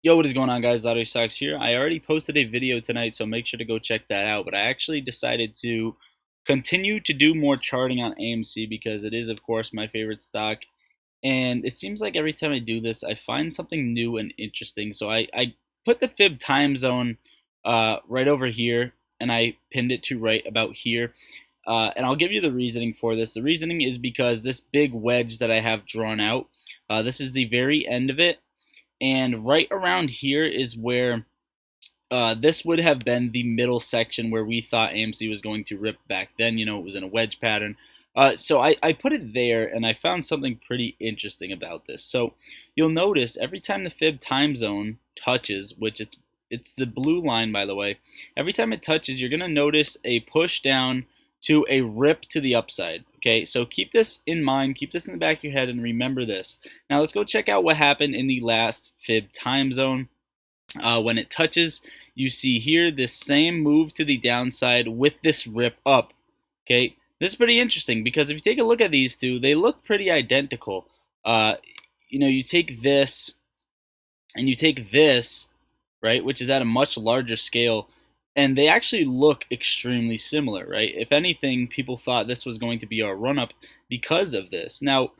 Yo, what is going on, guys? Lottery Stocks here. I already posted a video tonight, so make sure to go check that out. But I actually decided to continue to do more charting on AMC because it is, of course, my favorite stock. And it seems like every time I do this, I find something new and interesting. So I put the fib time zone right over here, and I pinned it to right about here. And I'll give you the reasoning for this. The reasoning is because this big wedge that I have drawn out, this is the very end of it. And right around here is where this would have been the middle section where we thought AMC was going to rip back then. You know, it was in a wedge pattern. So I put it there, and I found something pretty interesting about this. So you'll notice every time the fib time zone touches, which it's the blue line, by the way, every time it touches, you're going to notice a push down to a rip to the upside. Okay, so keep this in mind, keep this in the back of your head, and remember this. Now let's go check out what happened in the last fib time zone. When it touches, you see here this same move to the downside with this rip up. Okay, this is pretty interesting because if you take a look at these two, they look pretty identical. You know, you take this and you take this, right, which is at a much larger scale, and they actually look extremely similar, right? If anything, people thought this was going to be our run-up because of this. Now,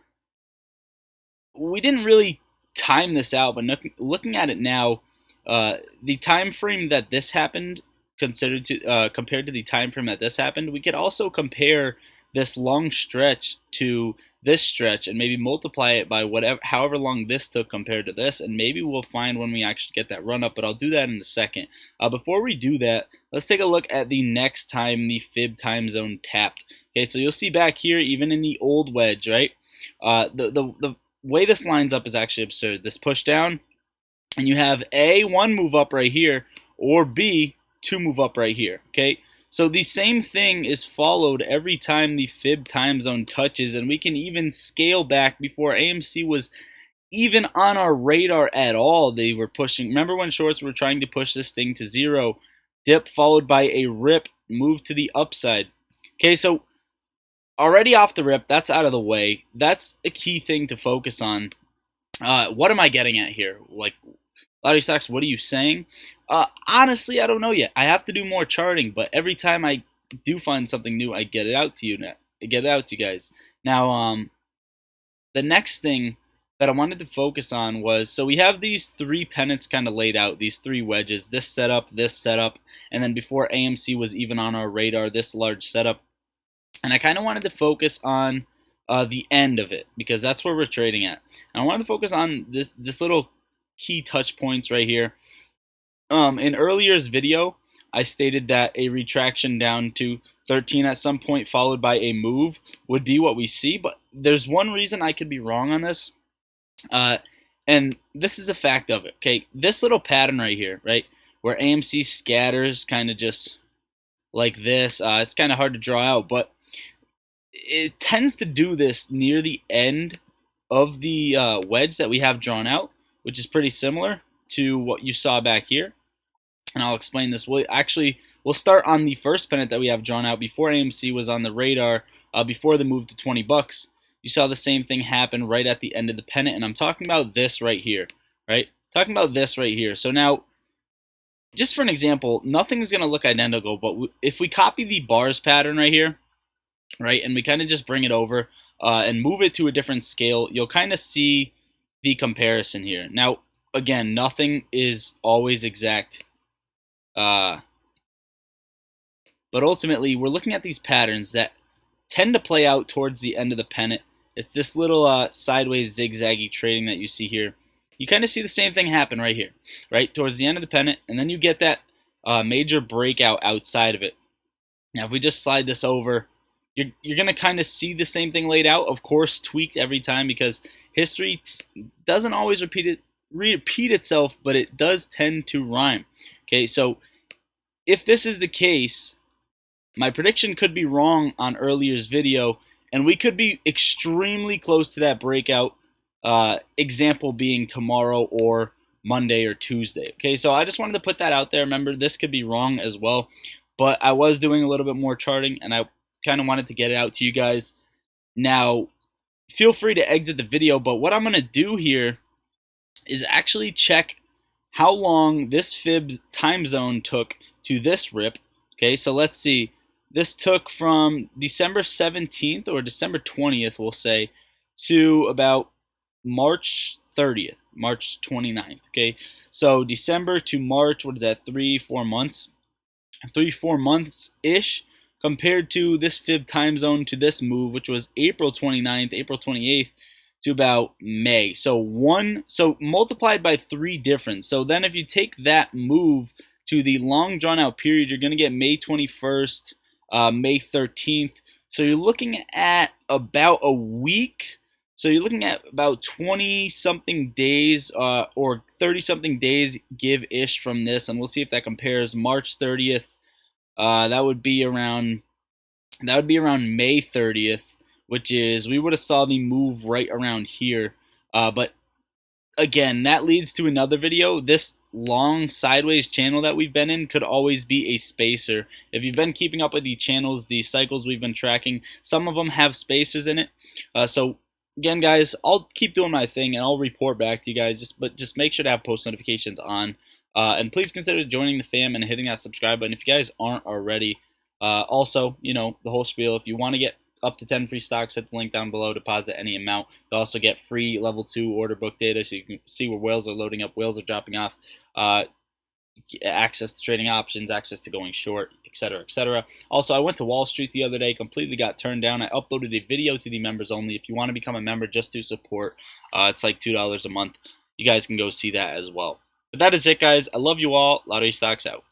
we didn't really time this out, but looking at it now, the time frame that this happened considered to compared to the time frame that this happened, we could also compare this long stretch to this stretch and maybe multiply it by however long this took compared to this, and maybe we'll find when we actually get that run up, but I'll do that in a second. Before we do that, let's take a look at the next time the fib time zone tapped. Okay, so you'll see back here, even in the old wedge, right? The way this lines up is actually absurd. This push down, and you have A, one move up right here, or B, two move up right here, okay? So the same thing is followed every time the fib time zone touches, and we can even scale back before AMC was even on our radar at all. They were pushing. Remember when shorts were trying to push this thing to zero? Dip followed by a rip, move to the upside. Okay, so already off the rip, that's out of the way. That's a key thing to focus on. What am I getting at here? Like, Lottery Stocks, what are you saying? Honestly, I don't know yet. I have to do more charting, but every time I do find something new, I get it out to you. I get it out to you guys. Now, the next thing that I wanted to focus on was, so we have these three pennants kind of laid out, these three wedges, this setup, and then before AMC was even on our radar, this large setup. And I kind of wanted to focus on the end of it because that's where we're trading at. And I wanted to focus on this little key touch points right here. In earlier's video, I stated that a retraction down to 13 at some point followed by a move would be what we see, but there's one reason I could be wrong on this, and this is a fact of it. Okay, this little pattern right here, right, where AMC scatters kind of just like this, it's kind of hard to draw out, but it tends to do this near the end of the wedge that we have drawn out, which is pretty similar to what you saw back here. And I'll explain this. We'll start on the first pennant that we have drawn out before AMC was on the radar, before the move to 20 bucks. You saw the same thing happen right at the end of the pennant, and I'm talking about this right here, right? Talking about this right here. So now, just for an example, nothing's going to look identical, but if we copy the bars pattern right here, right, and we kind of just bring it over and move it to a different scale, you'll kind of see the comparison here. Now, again, nothing is always exact, but ultimately, we're looking at these patterns that tend to play out towards the end of the pennant. It's this little sideways zigzaggy trading that you see here. You kind of see the same thing happen right here, right, towards the end of the pennant, and then you get that major breakout outside of it. Now, if we just slide this over, you're going to kind of see the same thing laid out, of course, tweaked every time because history doesn't always repeat itself, but it does tend to rhyme. Okay, so if this is the case, my prediction could be wrong on earlier's video, and we could be extremely close to that breakout, example being tomorrow or Monday or Tuesday. Okay, so I just wanted to put that out there. Remember, this could be wrong as well, but I was doing a little bit more charting, and I kind of wanted to get it out to you guys. Now, feel free to exit the video, but what I'm going to do here is actually check how long this fib time zone took to this rip. Okay, so let's see. This took from December 17th or December 20th, we'll say, to about March 30th, March 29th. Okay, so December to March, what is that, 3-4 months? 3-4 months ish, compared to this fib time zone to this move, which was April 29th, April 28th, to about May. So multiplied by 3 difference. So then if you take that move to the long drawn out period, you're going to get May 21st, May 13th. So you're looking at about a week. So you're looking at about 20 something days or 30 something days give ish from this, and we'll see if that compares. March 30th, that would be around May 30th, which is, we would have saw the move right around here. But again, that leads to another video. This long sideways channel that we've been in could always be a spacer. If you've been keeping up with the channels, the cycles we've been tracking, some of them have spacers in it. So again, guys, I'll keep doing my thing and I'll report back to you guys. But just make sure to have post notifications on. And please consider joining the fam and hitting that subscribe button if you guys aren't already. Also, you know, the whole spiel. If you want to get up to 10 free stocks, hit the link down below, deposit any amount. You'll also get free level 2 order book data so you can see where whales are loading up, whales are dropping off, access to trading options, access to going short, etc., etc. Also, I went to Wall Street the other day, completely got turned down. I uploaded a video to the members only. If you want to become a member just to support, it's like $2 a month. You guys can go see that as well. But that is it, guys. I love you all. Lottery Stocks out.